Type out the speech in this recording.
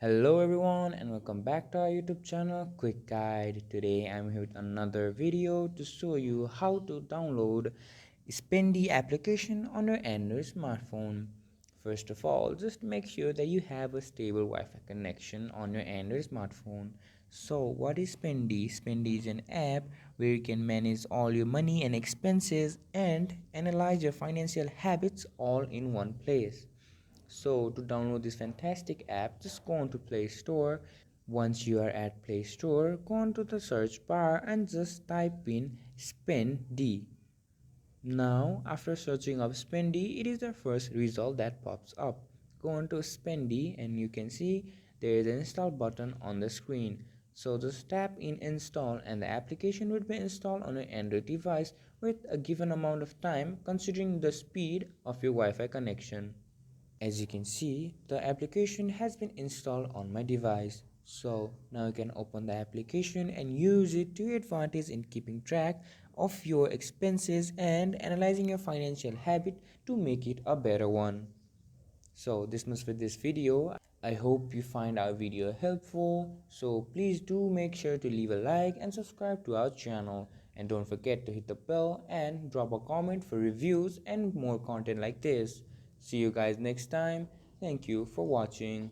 Hello everyone and welcome back to our YouTube channel Quick Guide. Today I'm here with another video to show you how to download Spendee application on your Android smartphone. First of all, just make sure that you have a stable Wi-Fi connection on your Android smartphone. So what is Spendee? Spendee is an app where you can manage all your money and expenses and analyze your financial habits all in one place. So to download this fantastic app, just go on to Play Store. Once you are at Play Store, go on to the search bar and just type in Spendee. Now, after searching up Spendee, it is the first result that pops up. Go on to Spendee and you can see there is an install button on the screen. So just tap in install and the application will be installed on your Android device with a given amount of time considering the speed of your Wi-Fi connection. As you can see, the application has been installed on my device. So now you can open the application and use it to your advantage in keeping track of your expenses and analyzing your financial habit to make it a better one. So this much for this video. I hope you find our video helpful. So please do make sure to leave a like and subscribe to our channel. And don't forget to hit the bell and drop a comment for reviews and more content like this. See you guys next time. Thank you for watching.